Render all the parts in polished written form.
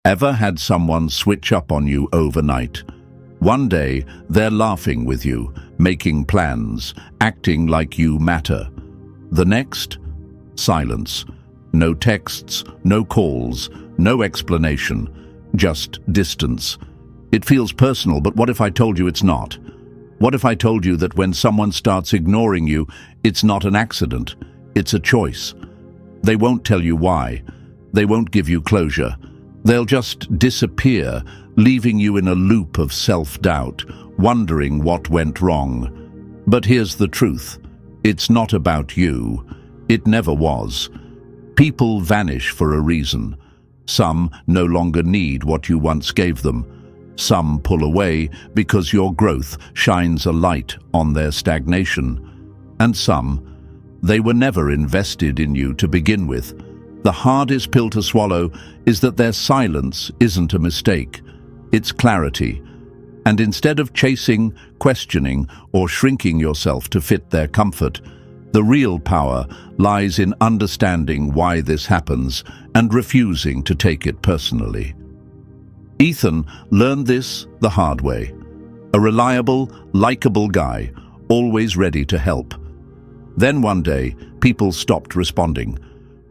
Ever had someone switch up on you overnight? One day, they're laughing with you, making plans, acting like you matter. The next, silence. No texts, no calls, no explanation, just distance. It feels personal, but what if I told you it's not? What if I told you that when someone starts ignoring you, it's not an accident, it's a choice? They won't tell you why. They won't give you closure. They'll just disappear, leaving you in a loop of self-doubt, wondering what went wrong. But here's the truth. It's not about you. It never was. People vanish for a reason. Some no longer need what you once gave them. Some pull away because your growth shines a light on their stagnation. And some, they were never invested in you to begin with. The hardest pill to swallow is that their silence isn't a mistake. It's clarity. And instead of chasing, questioning, or shrinking yourself to fit their comfort, the real power lies in understanding why this happens and refusing to take it personally. Ethan learned this the hard way. A reliable, likable guy, always ready to help. Then one day, people stopped responding.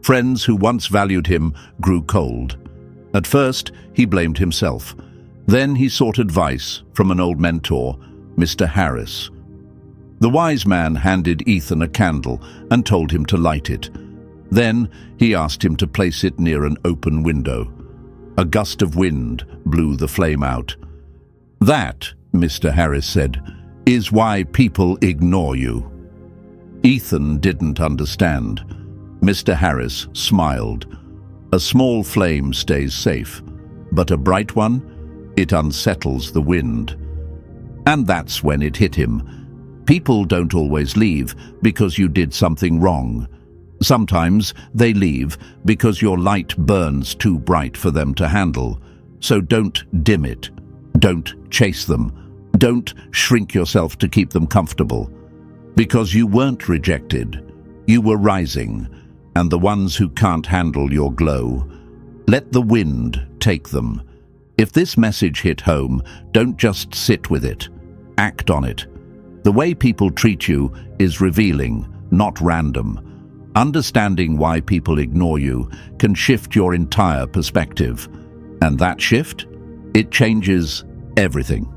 Friends who once valued him grew cold. At first, he blamed himself. Then he sought advice from an old mentor, Mr. Harris. The wise man handed Ethan a candle and told him to light it. Then he asked him to place it near an open window. A gust of wind blew the flame out. "That," Mr. Harris said, "is why people ignore you." Ethan didn't understand. Mr. Harris smiled. A small flame stays safe, but a bright one, it unsettles the wind. And that's when it hit him. People don't always leave because you did something wrong. Sometimes they leave because your light burns too bright for them to handle. So don't dim it. Don't chase them. Don't shrink yourself to keep them comfortable. Because you weren't rejected. You were rising. And the ones who can't handle your glow, let the wind take them. If this message hit home, don't just sit with it. Act on it. The way people treat you is revealing, not random. Understanding why people ignore you can shift your entire perspective. And that shift, it changes everything.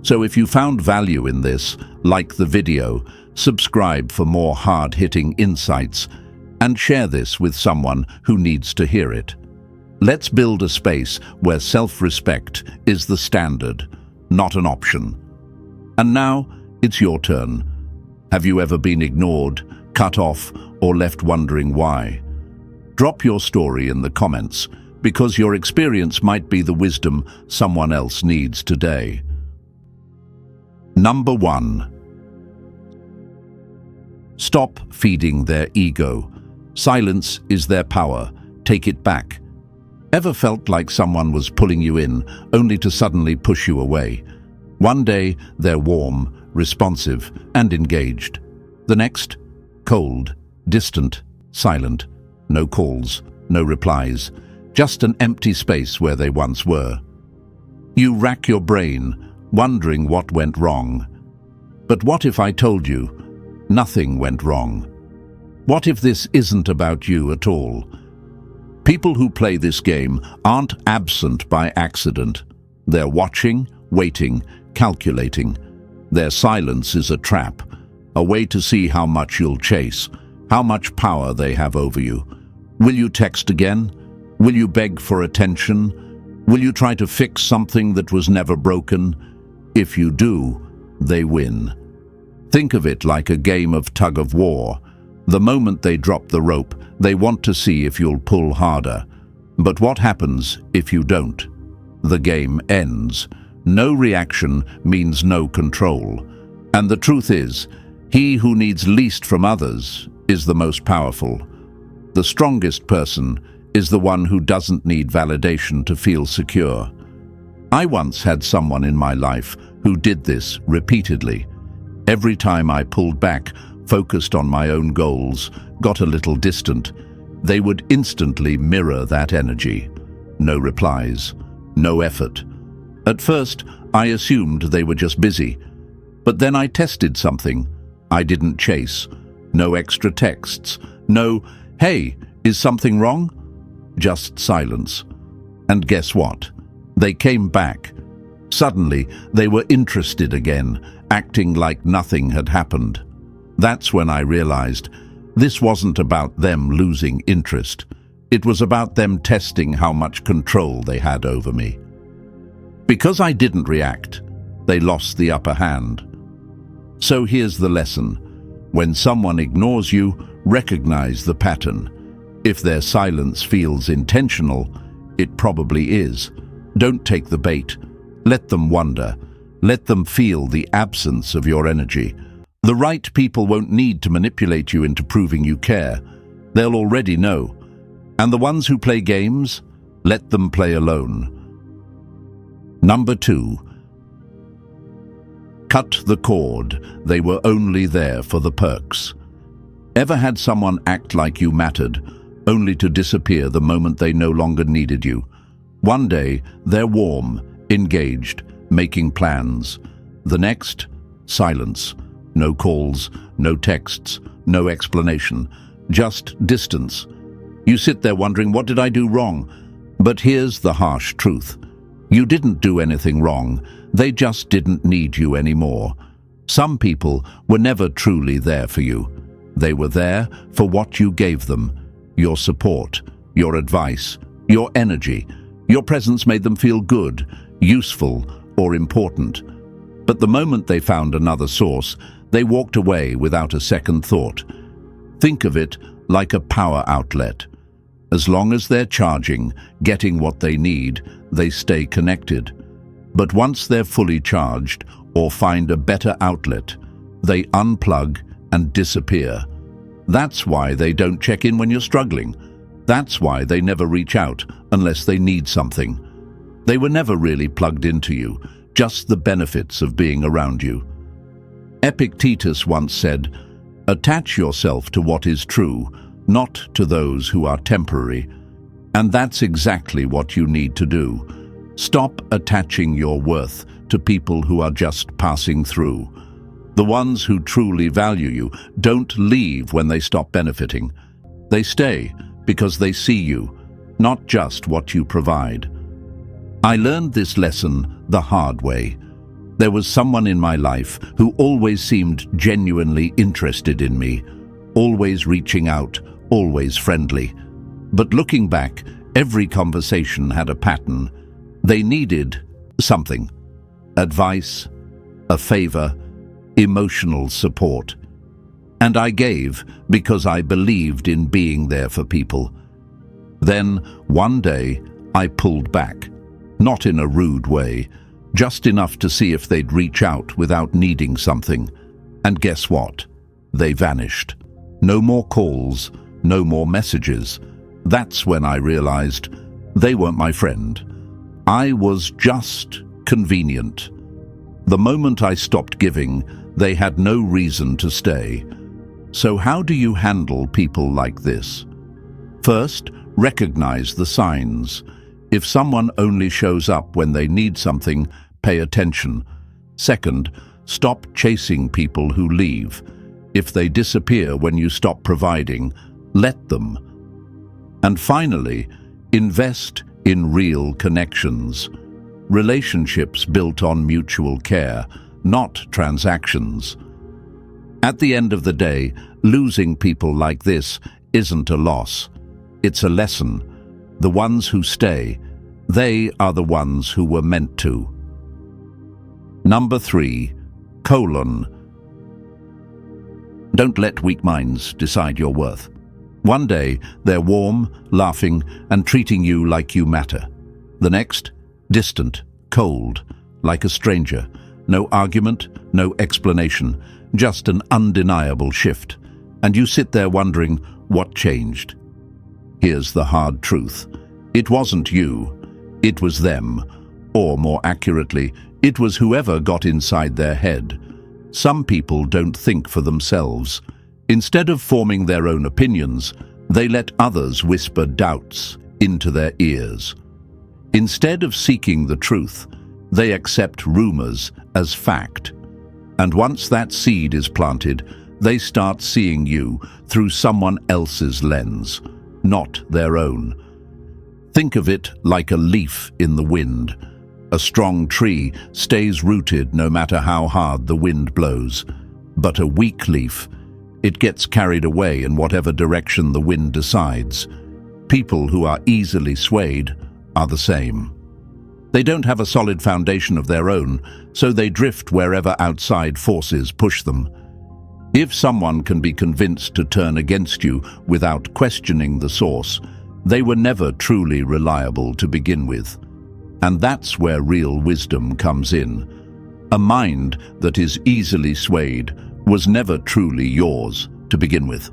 So if you found value in this, like the video, subscribe for more hard-hitting insights, and share this with someone who needs to hear it. Let's build a space where self-respect is the standard, not an option. And now, it's your turn. Have you ever been ignored, cut off, or left wondering why? Drop your story in the comments, because your experience might be the wisdom someone else needs today. Number 1. Stop feeding their ego. Silence is their power. Take it back. Ever felt like someone was pulling you in, only to suddenly push you away? One day, they're warm, responsive, and engaged. The next, cold, distant, silent. No calls, no replies. Just an empty space where they once were. You rack your brain, wondering what went wrong. But what if I told you nothing went wrong? What if this isn't about you at all? People who play this game aren't absent by accident. They're watching, waiting, calculating. Their silence is a trap, a way to see how much you'll chase, how much power they have over you. Will you text again? Will you beg for attention? Will you try to fix something that was never broken? If you do, they win. Think of it like a game of tug-of-war. The moment they drop the rope, they want to see if you'll pull harder. But what happens if you don't? The game ends. No reaction means no control. And the truth is, he who needs least from others is the most powerful. The strongest person is the one who doesn't need validation to feel secure. I once had someone in my life who did this repeatedly. Every time I pulled back, focused on my own goals, got a little distant, they would instantly mirror that energy. no replies, no effort. At first, I assumed they were just busy. But then I tested something. I didn't chase. No extra texts. No, "Hey, is something wrong?" Just silence. And guess what? They came back. Suddenly, they were interested again, acting like nothing had happened. That's when I realized this wasn't about them losing interest. It was about them testing how much control they had over me. Because I didn't react, they lost the upper hand. So here's the lesson. When someone ignores you, recognize the pattern. If their silence feels intentional, it probably is. Don't take the bait. Let them wonder. Let them feel the absence of your energy. The right people won't need to manipulate you into proving you care. They'll already know. And the ones who play games, let them play alone. Number 2. Cut the cord. They were only there for the perks. Ever had someone act like you mattered, only to disappear the moment they no longer needed you? One day, they're warm, engaged, making plans. The next, silence. No calls, no texts, no explanation, just distance. You sit there wondering, what did I do wrong? But here's the harsh truth. You didn't do anything wrong. They just didn't need you anymore. Some people were never truly there for you. They were there for what you gave them. Your support, your advice, your energy. Your presence made them feel good, useful, or important. But the moment they found another source, they walked away without a second thought. Think of it like a power outlet. As long as they're charging, getting what they need, they stay connected. But once they're fully charged or find a better outlet, they unplug and disappear. That's why they don't check in when you're struggling. That's why they never reach out unless they need something. They were never really plugged into you, just the benefits of being around you. Epictetus once said, "Attach yourself to what is true, not to those who are temporary." And that's exactly what you need to do. Stop attaching your worth to people who are just passing through. The ones who truly value you don't leave when they stop benefiting. They stay because they see you, not just what you provide. I learned this lesson the hard way. There was someone in my life who always seemed genuinely interested in me, always reaching out, always friendly. But looking back, every conversation had a pattern. They needed something. Advice, a favor, emotional support. And I gave because I believed in being there for people. Then, one day, I pulled back. Not in a rude way, just enough to see if they'd reach out without needing something. And guess what? They vanished. No more calls, no more messages. That's when I realized they weren't my friend. I was just convenient. The moment I stopped giving, they had no reason to stay. So how do you handle people like this? First, recognize the signs. If someone only shows up when they need something, pay attention. Second, stop chasing people who leave. If they disappear when you stop providing, let them. And finally, invest in real connections. Relationships built on mutual care, not transactions. At the end of the day, losing people like this isn't a loss. It's a lesson. The ones who stay, they are the ones who were meant to. Number 3, : Don't let weak minds decide your worth. One day, they're warm, laughing, and treating you like you matter. The next, distant, cold, like a stranger. No argument, no explanation, just an undeniable shift. And you sit there wondering, what changed? Here's the hard truth. It wasn't you. It was them. Or more accurately, it was whoever got inside their head. Some people don't think for themselves. Instead of forming their own opinions, they let others whisper doubts into their ears. Instead of seeking the truth, they accept rumors as fact. And once that seed is planted, they start seeing you through someone else's lens, not their own. Think of it like a leaf in the wind. A strong tree stays rooted no matter how hard the wind blows. But a weak leaf, it gets carried away in whatever direction the wind decides. People who are easily swayed are the same. They don't have a solid foundation of their own, so they drift wherever outside forces push them. If someone can be convinced to turn against you without questioning the source, they were never truly reliable to begin with. And that's where real wisdom comes in. A mind that is easily swayed was never truly yours to begin with.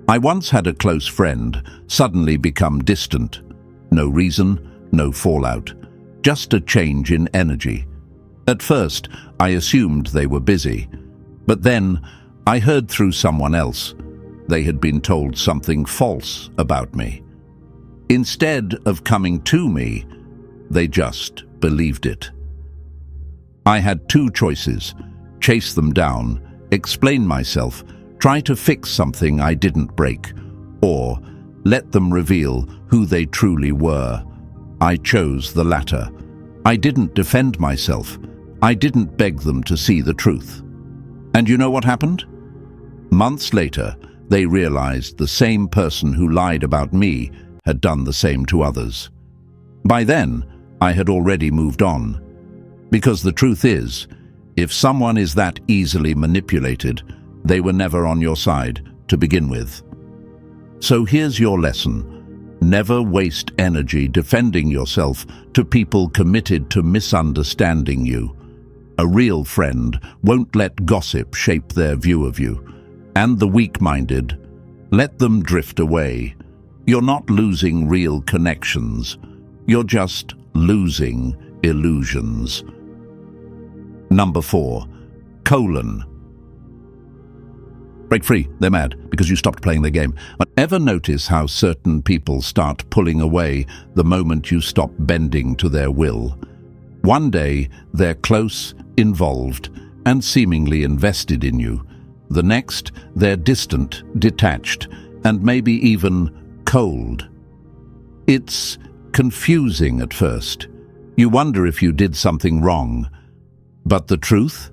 I once had a close friend suddenly become distant. No reason, no fallout, just a change in energy. At first, I assumed they were busy, but then I heard through someone else they had been told something false about me. Instead of coming to me, they just believed it. I had two choices: chase them down, explain myself, try to fix something I didn't break, or let them reveal who they truly were. I chose the latter. I didn't defend myself. I didn't beg them to see the truth. And you know what happened? Months later, they realized the same person who lied about me had done the same to others. By then, I had already moved on. Because the truth is, if someone is that easily manipulated, they were never on your side to begin with. So here's your lesson. Never waste energy defending yourself to people committed to misunderstanding you. A real friend won't let gossip shape their view of you. And the weak-minded, let them drift away. You're not losing real connections. You're just losing illusions. Number 4, colon. Break free, they're mad because you stopped playing their game. But ever notice how certain people start pulling away the moment you stop bending to their will? One day, they're close, involved, and seemingly invested in you. The next, they're distant, detached, and maybe even cold. It's confusing at first. You wonder if you did something wrong. But the truth?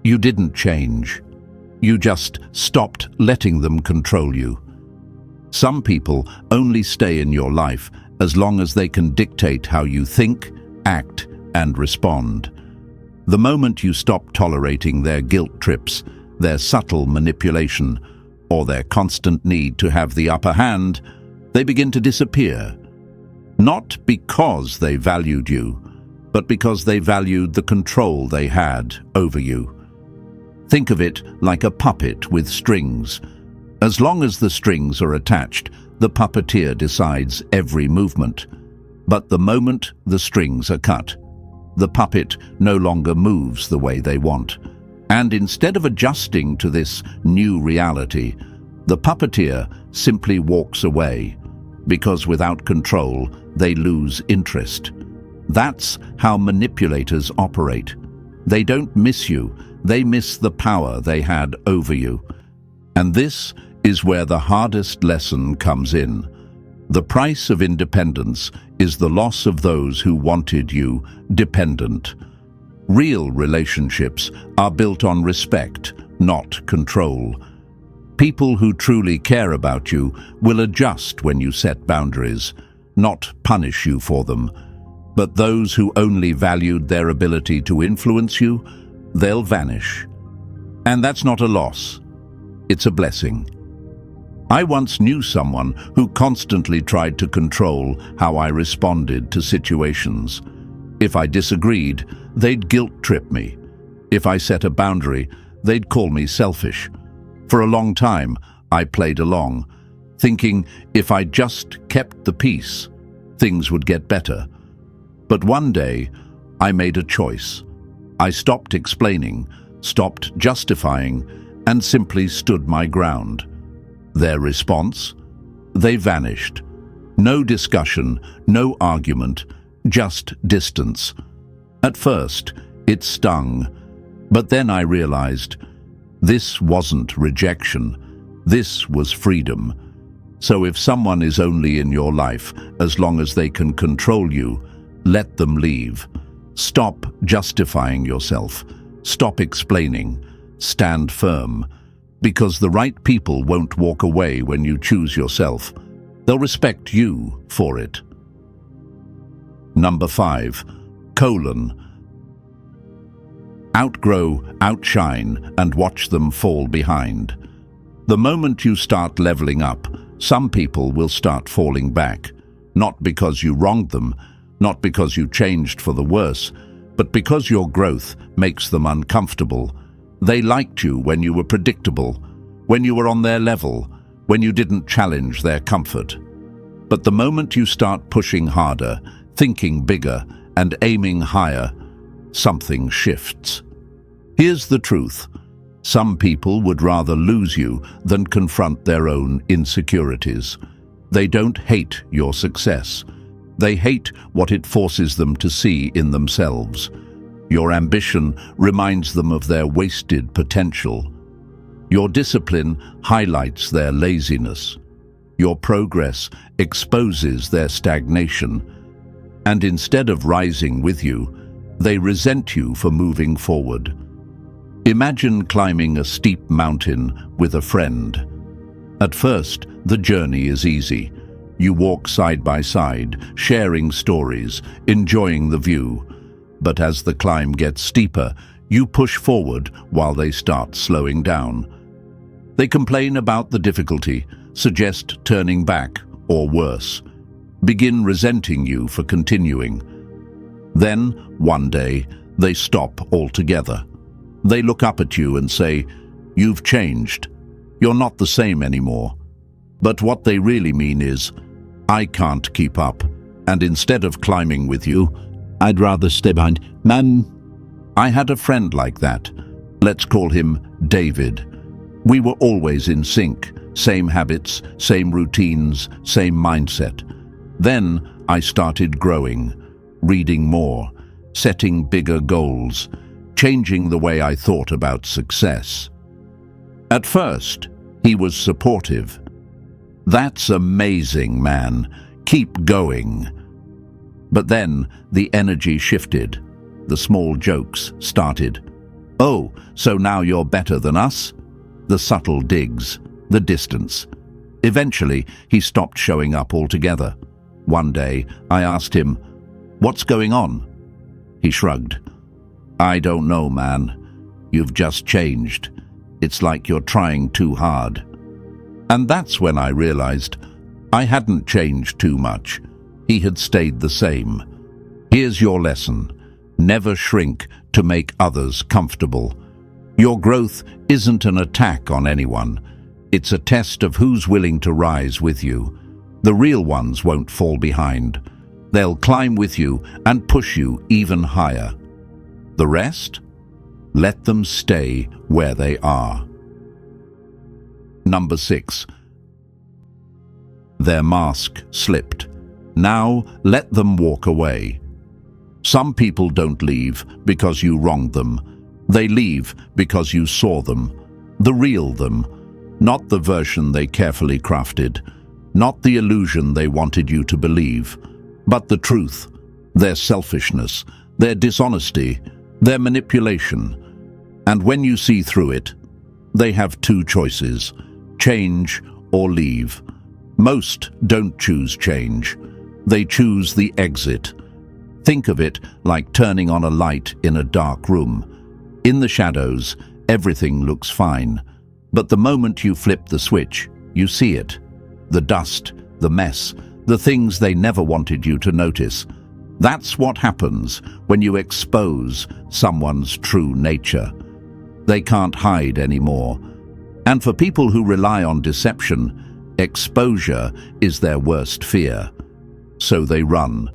You didn't change. You just stopped letting them control you. Some people only stay in your life as long as they can dictate how you think, act, and respond. The moment you stop tolerating their guilt trips, their subtle manipulation, or their constant need to have the upper hand, they begin to disappear. Not because they valued you, but because they valued the control they had over you. Think of it like a puppet with strings. As long as the strings are attached, the puppeteer decides every movement. But the moment the strings are cut, the puppet no longer moves the way they want. And instead of adjusting to this new reality, the puppeteer simply walks away, because without control, they lose interest. That's how manipulators operate. They don't miss you, they miss the power they had over you. And this is where the hardest lesson comes in. The price of independence is the loss of those who wanted you dependent. Real relationships are built on respect, not control. People who truly care about you will adjust when you set boundaries, not punish you for them. But those who only valued their ability to influence you, they'll vanish. And that's not a loss, it's a blessing. I once knew someone who constantly tried to control how I responded to situations. If I disagreed, they'd guilt-trip me. If I set a boundary, they'd call me selfish. For a long time, I played along, thinking if I just kept the peace, things would get better. But one day, I made a choice. I stopped explaining, stopped justifying, and simply stood my ground. Their response? They vanished. No discussion, no argument, just distance. At first, it stung, but then I realized this wasn't rejection, this was freedom. So if someone is only in your life as long as they can control you, let them leave. Stop justifying yourself. Stop explaining. Stand firm. Because the right people won't walk away when you choose yourself. They'll respect you for it. Number 5. Outgrow, outshine, and watch them fall behind. The moment you start leveling up, some people will start falling back. Not because you wronged them, not because you changed for the worse, but because your growth makes them uncomfortable. They liked you when you were predictable, when you were on their level, when you didn't challenge their comfort. But the moment you start pushing harder, thinking bigger, and aiming higher, something shifts. Here's the truth. Some people would rather lose you than confront their own insecurities. They don't hate your success. They hate what it forces them to see in themselves. Your ambition reminds them of their wasted potential. Your discipline highlights their laziness. Your progress exposes their stagnation. And instead of rising with you, they resent you for moving forward. Imagine climbing a steep mountain with a friend. At first, the journey is easy. You walk side by side, sharing stories, enjoying the view. But as the climb gets steeper, you push forward while they start slowing down. They complain about the difficulty, suggest turning back, or worse, begin resenting you for continuing. Then, one day, they stop altogether. They look up at you and say, "You've changed. You're not the same anymore." But what they really mean is, "I can't keep up, and instead of climbing with you, I'd rather stay behind." I had a friend like that. Let's call him David. We were always in sync, same habits, same routines, same mindset. Then I started growing, reading more, setting bigger goals, changing the way I thought about success. At first, he was supportive. "That's amazing, man. Keep going." But then the energy shifted. The small jokes started. "Oh, so now you're better than us?" The subtle digs, the distance. Eventually, he stopped showing up altogether. One day, I asked him, "What's going on?" He shrugged. "I don't know, man. You've just changed. It's like you're trying too hard." And that's when I realized I hadn't changed too much. He had stayed the same. Here's your lesson. Never shrink to make others comfortable. Your growth isn't an attack on anyone. It's a test of who's willing to rise with you. The real ones won't fall behind. They'll climb with you and push you even higher. The rest? Let them stay where they are. Number 6. Their mask slipped. Now let them walk away. Some people don't leave because you wronged them. They leave because you saw them. The real them. Not the version they carefully crafted. Not the illusion they wanted you to believe. But the truth. Their selfishness. Their dishonesty. Their manipulation. And when you see through it, they have two choices: change or leave. Most don't choose change. They choose the exit. Think of it like turning on a light in a dark room. In the shadows, everything looks fine. But the moment you flip the switch, you see it. The dust, the mess, the things they never wanted you to notice. That's what happens when you expose someone's true nature. They can't hide anymore. And for people who rely on deception, exposure is their worst fear. So they run.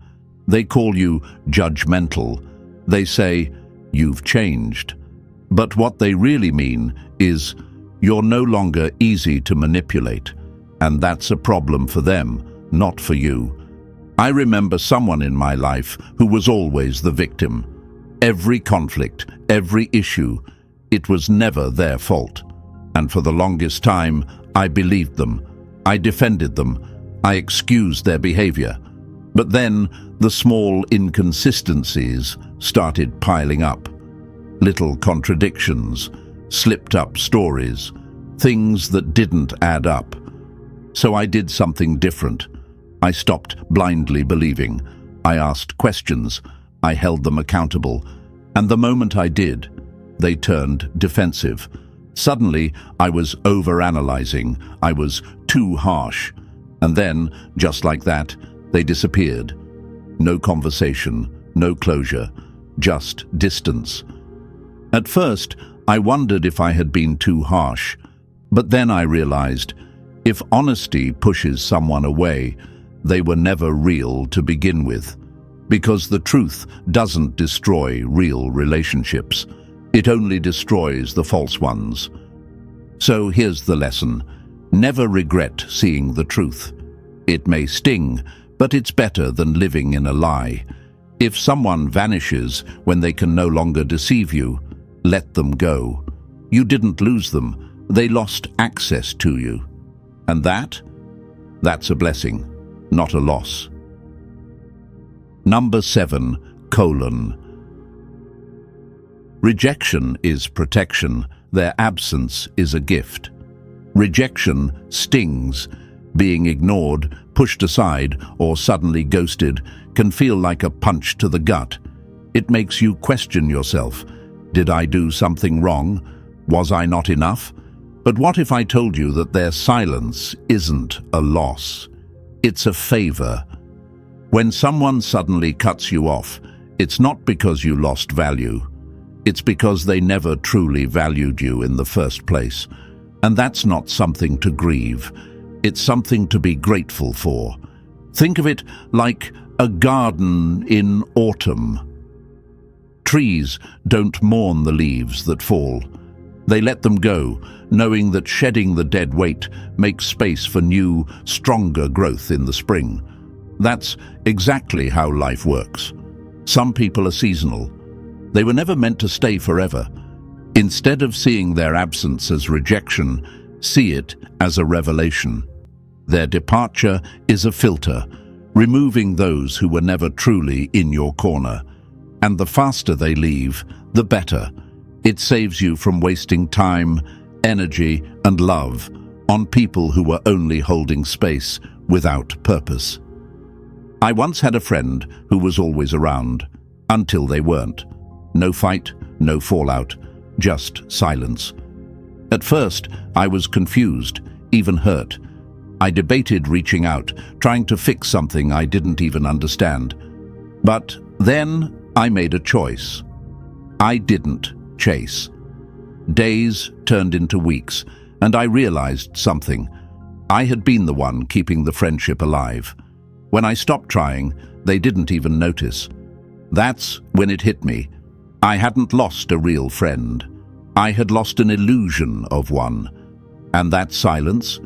They call you judgmental. They say, "You've changed." But what they really mean is, you're no longer easy to manipulate. And that's a problem for them, not for you. I remember someone in my life who was always the victim. Every conflict, every issue, it was never their fault. And for the longest time, I believed them. I defended them. I excused their behavior. But then the small inconsistencies started piling up. Little contradictions, slipped-up stories, things that didn't add up. So I did something different. I stopped blindly believing. I asked questions. I held them accountable. And the moment I did, they turned defensive. Suddenly, I was overanalyzing. I was too harsh. And then, just like that, they disappeared. No conversation, no closure, just distance. At first, I wondered if I had been too harsh. But then I realized, if honesty pushes someone away, they were never real to begin with. Because the truth doesn't destroy real relationships. It only destroys the false ones. So here's the lesson. Never regret seeing the truth. It may sting, but it's better than living in a lie. If someone vanishes when they can no longer deceive you, let them go. You didn't lose them. They lost access to you. And that's a blessing, not a loss. Number 7, : rejection is protection. Their absence is a gift. Rejection stings. Being ignored, pushed aside, or suddenly ghosted can feel like a punch to the gut. It makes you question yourself. Did I do something wrong? Was I not enough? But what if I told you that their silence isn't a loss? It's a favor. When someone suddenly cuts you off, it's not because you lost value. It's because they never truly valued you in the first place. And that's not something to grieve. It's something to be grateful for. Think of it like a garden in autumn. Trees don't mourn the leaves that fall. They let them go, knowing that shedding the dead weight makes space for new, stronger growth in the spring. That's exactly how life works. Some people are seasonal. They were never meant to stay forever. Instead of seeing their absence as rejection, see it as a revelation. Their departure is a filter, removing those who were never truly in your corner. And the faster they leave, the better. It saves you from wasting time, energy, and love on people who were only holding space without purpose. I once had a friend who was always around, until they weren't. No fight, no fallout, just silence. At first, I was confused, even hurt. I debated reaching out, trying to fix something I didn't even understand. But then I made a choice. I didn't chase. Days turned into weeks, and I realized something. I had been the one keeping the friendship alive. When I stopped trying, they didn't even notice. That's when it hit me. I hadn't lost a real friend. I had lost an illusion of one. And that silence,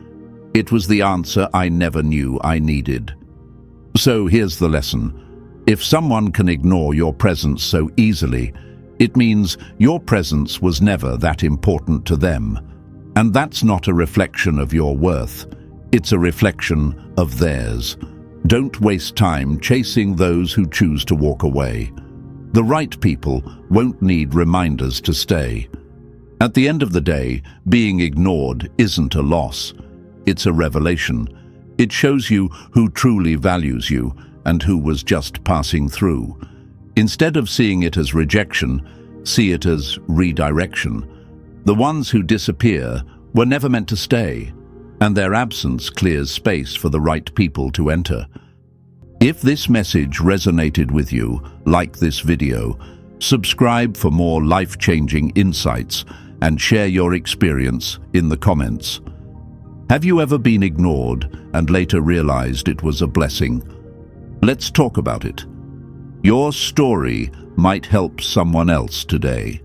it was the answer I never knew I needed. So here's the lesson. If someone can ignore your presence so easily, it means your presence was never that important to them. And that's not a reflection of your worth. It's a reflection of theirs. Don't waste time chasing those who choose to walk away. The right people won't need reminders to stay. At the end of the day, being ignored isn't a loss. It's a revelation. It shows you who truly values you and who was just passing through. Instead of seeing it as rejection, see it as redirection. The ones who disappear were never meant to stay, and their absence clears space for the right people to enter. If this message resonated with you, like this video, subscribe for more life-changing insights and share your experience in the comments. Have you ever been ignored and later realized it was a blessing? Let's talk about it. Your story might help someone else today.